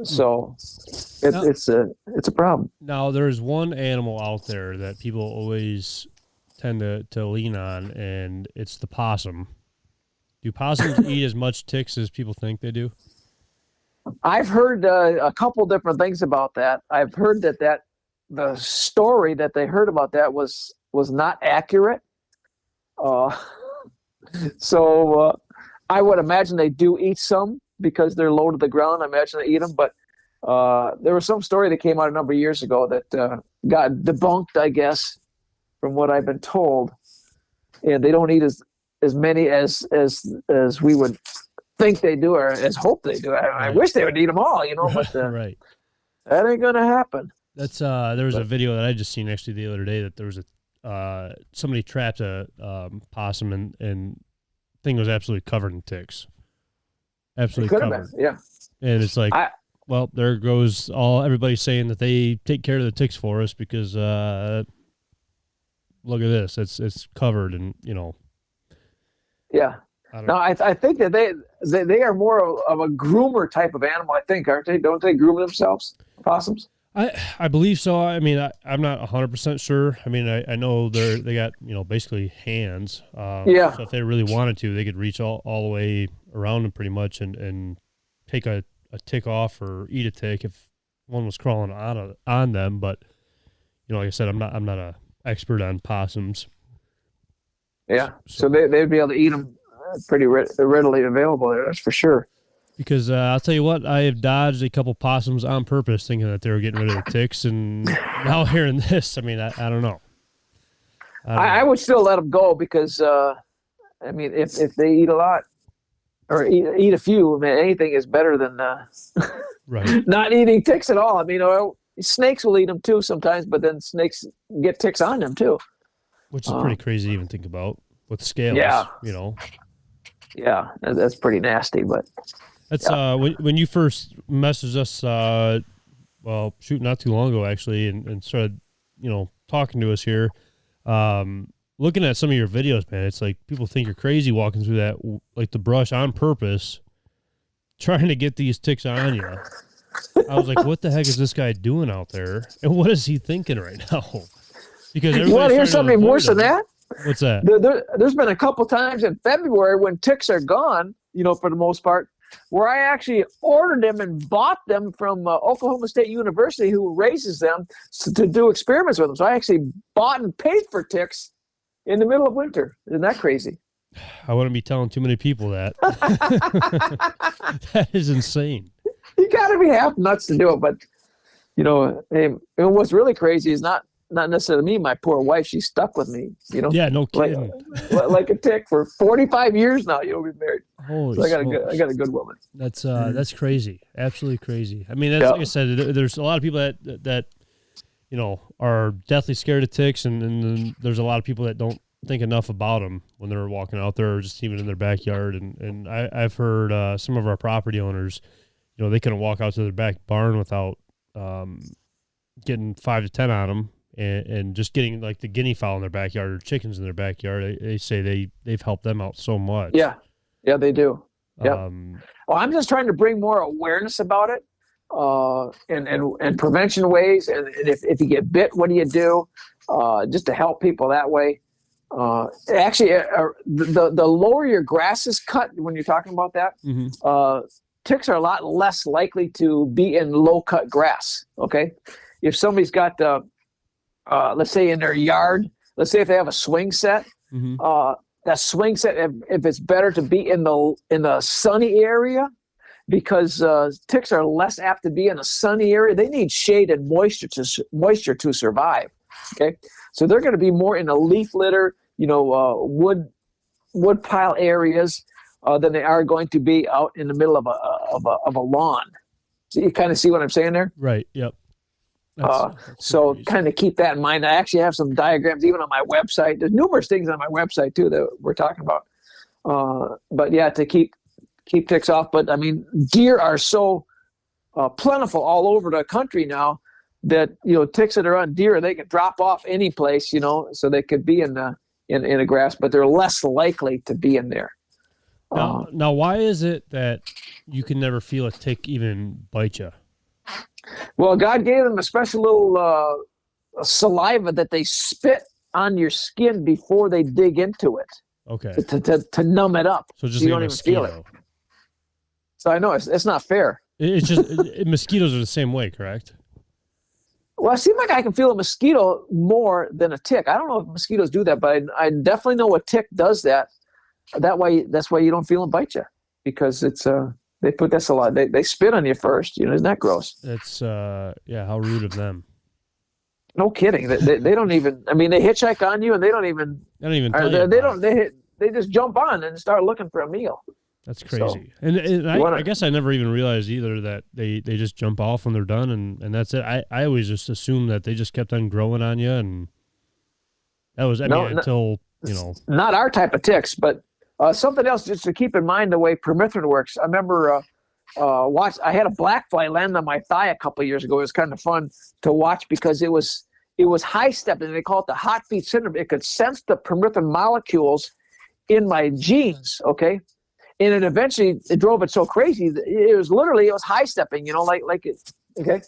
So it's a problem. Now, there's one animal out there that people always tend to lean on, and it's the possum. Do possums eat as much ticks as people think they do? I've heard a couple different things about that. I've heard that the story that they heard about that was not accurate. So I would imagine they do eat some because they're low to the ground. I imagine they eat them, but there was some story that came out a number of years ago that got debunked, I guess, from what I've been told. And they don't eat as many as we would think they do, or as hope they do. I wish they would eat them all, but right. That ain't gonna happen. That's there was a video that I just seen actually the other day that there was somebody trapped a possum and thing was absolutely covered in ticks. Absolutely covered. Have been, yeah. And it's like, well, there goes everybody saying that they take care of the ticks for us because look at this, it's covered and Yeah. No, I think that they are more of a groomer type of animal, I think, aren't they? Don't they groom themselves, possums? I believe so. I mean, I'm not 100% sure. I mean, I know they got, basically hands. Yeah. So if they really wanted to, they could reach all the way around them pretty much and take a tick off or eat a tick if one was crawling on them. But, like I said, I'm not a expert on possums. Yeah. So they'd be able to eat them pretty readily available there. That's for sure. Because I'll tell you what, I have dodged a couple possums on purpose thinking that they were getting rid of the ticks, and now hearing this, I mean, I don't know. I would still let them go because, I mean, if they eat a lot or eat a few, I mean, anything is better than right. not eating ticks at all. I mean, snakes will eat them too sometimes, but then snakes get ticks on them too. Which is pretty crazy to even think about with scales, Yeah. Yeah, that's pretty nasty, but... That's when you first messaged us, not too long ago actually, and started, talking to us here. Looking at some of your videos, man, it's like people think you're crazy walking through that, like the brush on purpose, trying to get these ticks on you. I was like, what the heck is this guy doing out there, and what is he thinking right now? Because you want to hear something worse than that? What's that? There's been a couple times in February when ticks are gone, for the most part, where I actually ordered them and bought them from Oklahoma State University, who raises them, to do experiments with them. So I actually bought and paid for ticks in the middle of winter. Isn't that crazy? I wouldn't be telling too many people that. That is insane. You got to be half nuts to do it. But, and what's really crazy is not necessarily me, my poor wife. She's stuck with me, Yeah, no kidding. Like a tick for 45 years now. We've married. Holy so I got a good woman. That's crazy. Absolutely crazy. I mean, that's, like I said, there's a lot of people that are deathly scared of ticks, and then there's a lot of people that don't think enough about them when they're walking out there or just even in their backyard. And I've heard some of our property owners, they couldn't walk out to their back barn without getting 5 to 10 on them. And just getting like the guinea fowl in their backyard or chickens in their backyard, they say they've helped them out so much. Yeah, they do. Yeah. Well, I'm just trying to bring more awareness about it, and prevention ways. And if you get bit, what do you do? Just to help people that way. Actually, the lower your grass is cut when you're talking about that, ticks are a lot less likely to be in low cut grass. Okay, if somebody's got let's say in their yard, let's say if they have a swing set, that swing set, if it's better to be in the sunny area, because ticks are less apt to be in a sunny area. They need shade and moisture to survive. Okay, so they're going to be more in a leaf litter, wood pile areas than they are going to be out in the middle of a lawn. So you kind of see what I'm saying there? Right. Yep. So crazy. kind of keep that in mind. I actually have some diagrams even on my website. There's numerous things on my website too that we're talking about. But yeah, to keep ticks off. But I mean, deer are so plentiful all over the country now that ticks that are on deer, they can drop off any place, so they could be in the grass, but they're less likely to be in there. Now, why is it that you can never feel a tick even bite you? Well, God gave them a special little saliva that they spit on your skin before they dig into it. Okay. To numb it up. So just you like don't a mosquito. even feel it. So I know it's not fair. It's just mosquitoes are the same way, correct? Well, it seems like I can feel a mosquito more than a tick. I don't know if mosquitoes do that, but I definitely know a tick does that. That's why you don't feel them bite you, because it's they put that saliva. They spit on you first. Isn't that gross? It's how rude of them. No kidding. They don't even. I mean, they hitchhike on you, and they don't even. They just jump on and start looking for a meal. That's crazy. So, and I guess I never even realized either that they just jump off when they're done and that's it. I always just assumed that they just kept on growing on you, and that was until not our type of ticks, but something else just to keep in mind the way permethrin works. I remember I had a black fly land on my thigh a couple of years ago. It was kind of fun to watch because it was high stepping. They call it the hot feet syndrome. It could sense the permethrin molecules in my genes. Okay. And it eventually it drove it so crazy that it was high stepping, like it. Okay.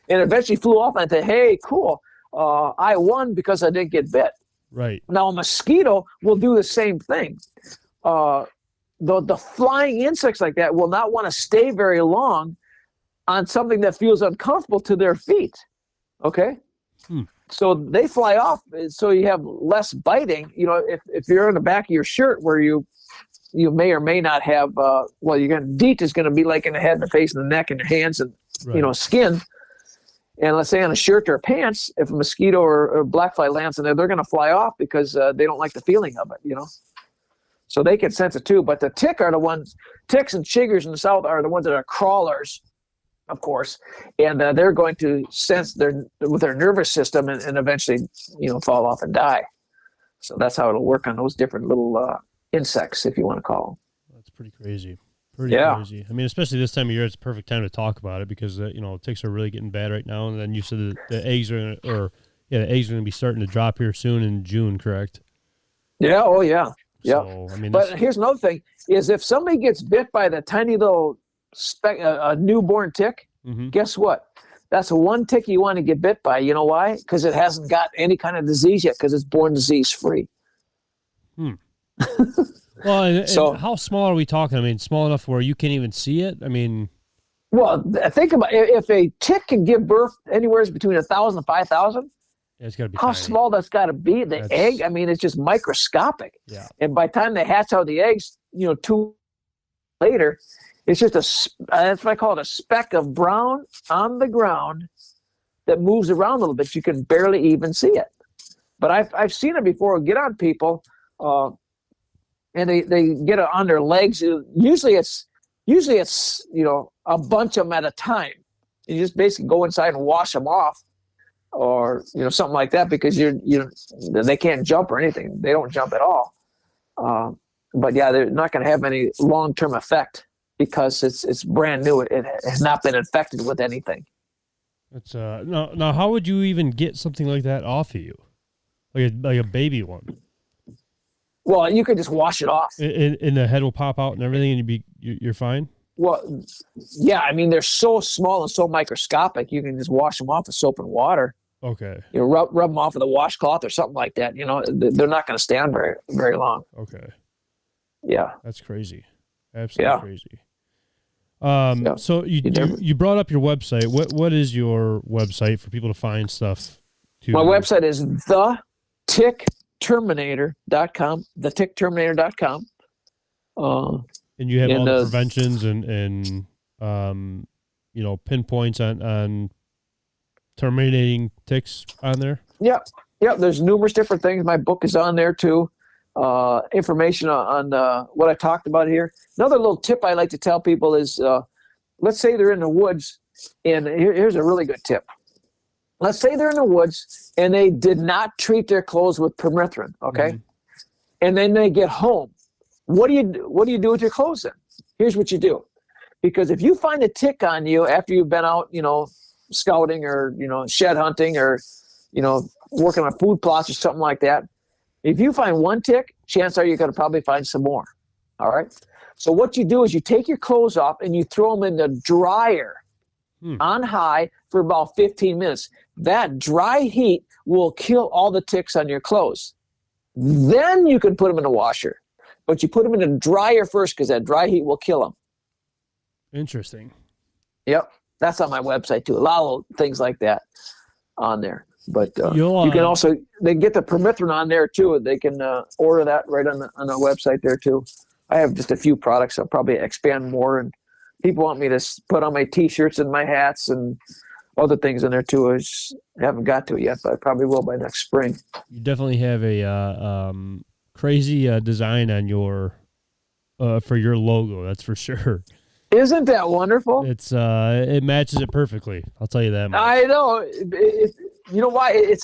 And eventually flew off and I said, hey, cool. I won because I didn't get bit. Right. Now a mosquito will do the same thing. The flying insects like that will not want to stay very long on something that feels uncomfortable to their feet. Okay. So they fly off. So you have less biting. If you're in the back of your shirt where you may or may not have, DEET is going to be like in the head, the face, and the neck, and your hands, and skin. And let's say on a shirt or pants, if a mosquito or a black fly lands in there, they're going to fly off because they don't like the feeling of it. So they can sense it too. But the ticks and chiggers in the south are the ones that are crawlers, of course, and they're going to sense with their nervous system and eventually, fall off and die. So that's how it'll work on those different little insects, if you want to call them. That's pretty crazy. Crazy. I mean, especially this time of year, it's the perfect time to talk about it because ticks are really getting bad right now. And then you said that the eggs are going to be starting to drop here soon in June, correct? Yeah. Oh yeah. Yeah. So, I mean, but here's another thing: is if somebody gets bit by the tiny little a newborn tick, guess what? That's one tick you want to get bit by. You know why? Because it hasn't got any kind of disease yet, because it's born disease free. Well, and how small are we talking? I mean, small enough where you can't even see it? I mean... Well, think about it. If a tick can give birth anywhere between 1,000 and 5,000, it's got to be how tiny. Small that's got to be. The egg, I mean, it's just microscopic. Yeah. And by the time they hatch out the eggs, 2 later, it's just that's what I call it, a speck of brown on the ground that moves around a little bit. You can barely even see it. But I've seen it before get on people, and they get it on their legs. Usually it's a bunch of them at a time. You just basically go inside and wash them off, or something like that, because they can't jump or anything. They don't jump at all. But yeah, they're not going to have any long-term effect because it's brand new. It has not been infected with anything. It's now how would you even get something like that off of you, like a baby one? Well, you could just wash it off. And the head will pop out and everything, and you're fine? Well, yeah. I mean, they're so small and so microscopic, you can just wash them off with soap and water. Okay. Rub them off with a washcloth or something like that. They're not going to stand very, very long. Okay. Yeah. That's crazy. Absolutely crazy. So you brought up your website. What is your website for people to find stuff? My website is thetickterminator.com. Thetickterminator.com. And you have all the preventions and pinpoints on terminating ticks on there? Yeah. Yeah, there's numerous different things. My book is on there too. Information on what I talked about here. Another little tip I like to tell people is, let's say they're in the woods, and here's a really good tip. Let's say they're in the woods and they did not treat their clothes with permethrin, okay? Mm-hmm. And then they get home. What do you do with your clothes then? Here's what you do. Because if you find a tick on you after you've been out, scouting or, shed hunting or, working on food plots or something like that, if you find one tick, chances are you're going to probably find some more, all right? So what you do is you take your clothes off and you throw them in the dryer on high for about 15 minutes. That dry heat will kill all the ticks on your clothes. Then you can put them in the washer. But you put them in the dryer first because that dry heat will kill them. Interesting. Yep. That's on my website too. A lot of things like that on there. But you can also, they can get the permethrin on there too. They can order that right on the website there too. I have just a few products. I'll probably expand more. And people want me to put on my T-shirts and my hats and other things in there too. I just haven't got to it yet, but I probably will by next spring. You definitely have a crazy design on your for your logo. That's for sure. Isn't that wonderful? It's it matches it perfectly. I'll tell you that much. I know. You know why?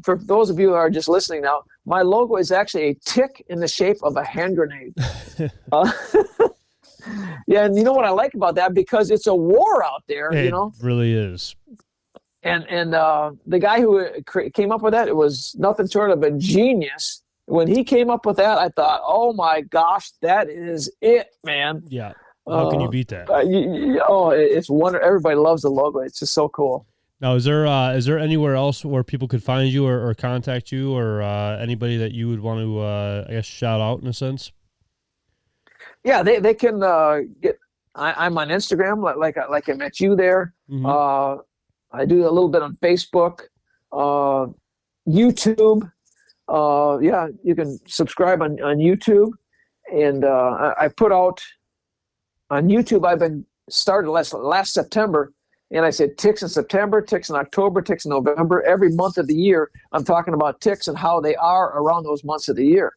For those of you who are just listening now, my logo is actually a tick in the shape of a hand grenade. Yeah, and you know what I like about that? Because it's a war out there, It really is. And the guy who came up with that, it was nothing short of a genius. When he came up with that, I thought, oh my gosh, that is it, man. Yeah. How can you beat that? It's wonderful. Everybody loves the logo. It's just so cool. Now, is there anywhere else where people could find you or contact you or anybody that you would want to, I guess, shout out in a sense? Yeah, they can get. I'm on Instagram, like I met you there. Mm-hmm. I do a little bit on Facebook, YouTube. Yeah, you can subscribe on YouTube, and I put out on YouTube. I've been started last September, and I said ticks in September, ticks in October, ticks in November. Every month of the year, I'm talking about ticks and how they are around those months of the year.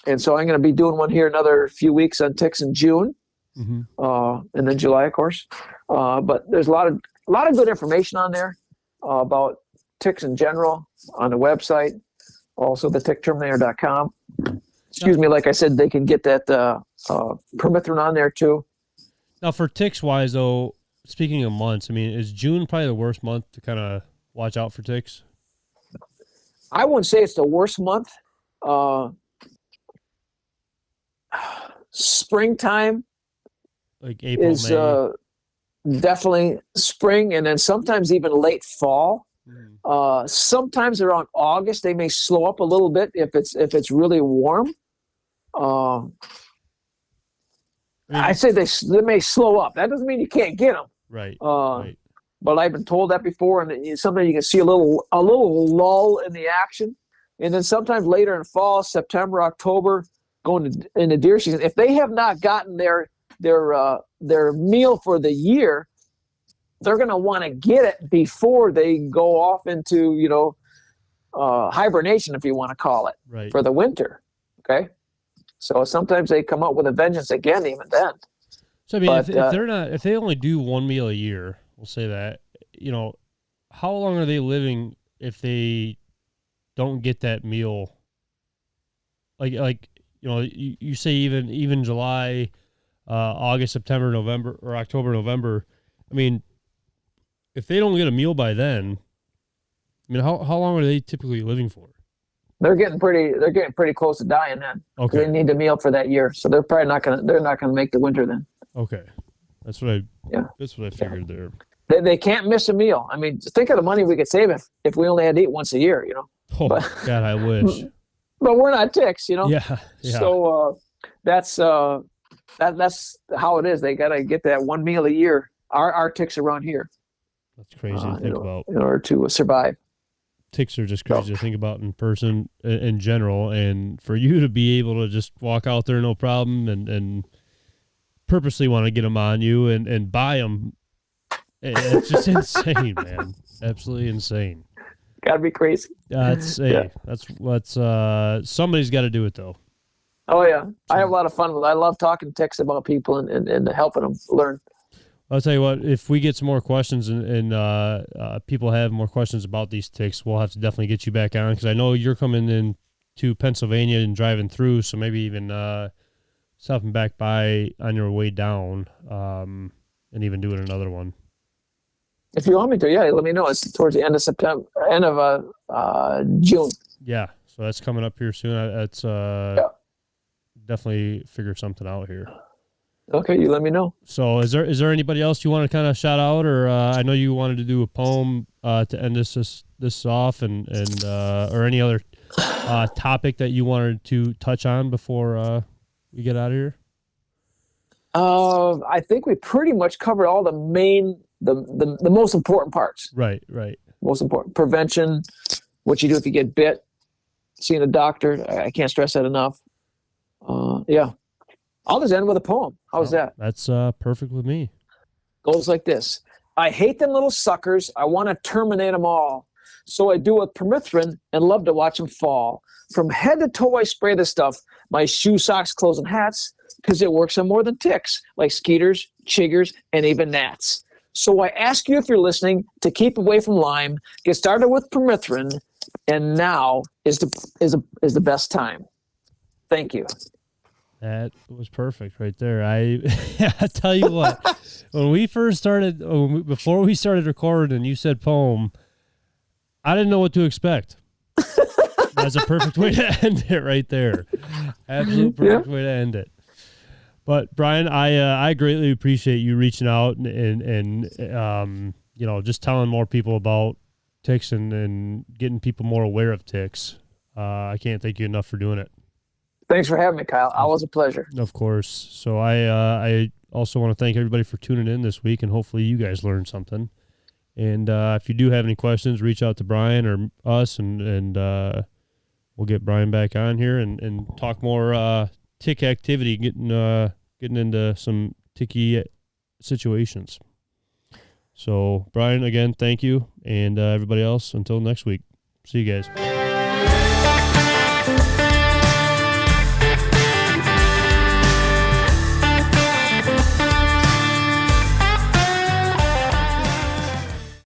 And so I'm going to be doing one here another few weeks on ticks in June, mm-hmm. And then July, of course. But there's a lot of good information on there about ticks in general on the website. Also, the tickterminator.com. Excuse me, like I said, they can get that permethrin on there too. Now, for ticks wise, though, speaking of months, I mean, is June probably the worst month to kind of watch out for ticks? I wouldn't say it's the worst month. Springtime, like April, is May. Definitely spring, and then sometimes even late fall. Sometimes around August they may slow up a little bit if it's really warm. I say they may slow up. That doesn't mean you can't get them. Right. Right. But I've been told that before, and sometimes you can see a little lull in the action, and then sometimes later in fall, September, October, going into deer season, if they have not gotten their meal for the year, they're going to want to get it before they go off into hibernation, if you want to call it, right, for the winter. Okay, so sometimes they come up with a vengeance again, even then. So I mean, if they only do one meal a year, we'll say that, how long are they living if they don't get that meal? Like you say even July, August, September, November, or October, November. I mean, if they don't get a meal by then, I mean, how long are they typically living for? They're getting pretty close to dying then. Okay. They need a meal for that year, so they're probably not gonna make the winter then. Okay, that's what I figured there. They can't miss a meal. I mean, think of the money we could save if we only had to eat once a year. Oh, God, I wish. But we're not ticks, Yeah. So that's how it is. They gotta get that one meal a year. Our ticks around here. That's crazy to think about. In order to survive. Ticks are just crazy to think about in person, in general, and for you to be able to just walk out there no problem and purposely want to get them on you and buy them, it's just insane, man. Absolutely insane. Gotta be crazy. That's Yeah. that's what's somebody's got to do it though. Oh yeah, I have a lot of fun with it. I love talking ticks about people and helping them learn. I'll tell you what, if we get some more questions and people have more questions about these ticks, we'll have to definitely get you back on, because I know you're coming in to Pennsylvania and driving through, so maybe even stopping back by on your way down, and even doing another one. If you want me to, yeah, let me know. It's towards the end of September, end of June. Yeah, so that's coming up here soon. That's Yeah. definitely figure something out here. Okay, you let me know. So is there anybody else you want to kind of shout out, or I know you wanted to do a poem to end this off, and or any other topic that you wanted to touch on before we get out of here? I think we pretty much covered all the main, the most important parts. Right. Most important prevention, what you do if you get bit, seeing a doctor. I can't stress that enough. Yeah, I'll just end with a poem. How's that? That's perfect with me. Goes like this. I hate them little suckers. I want to terminate them all. So I do with permethrin and love to watch them fall. From head to toe, I spray the stuff. My shoe, socks, clothes, and hats, because it works on more than ticks, like skeeters, chiggers, and even gnats. So I ask you, if you're listening, to keep away from Lyme. Get started with permethrin, and now is the best time. Thank you. That was perfect right there. I tell you what, when we first started, before we started recording, and you said poem, I didn't know what to expect. That's a perfect way to end it right there. Absolute perfect way to end it. But Brian, I greatly appreciate you reaching out and just telling more people about ticks and getting people more aware of ticks. I can't thank you enough for doing it. Thanks for having me, Kyle. Always a pleasure. Of course. So I also want to thank everybody for tuning in this week, and hopefully you guys learned something. And if you do have any questions, reach out to Brian or us, and we'll get Brian back on here and talk more tick activity, getting into some ticky situations. So, Brian, again, thank you. And everybody else, until next week. See you guys.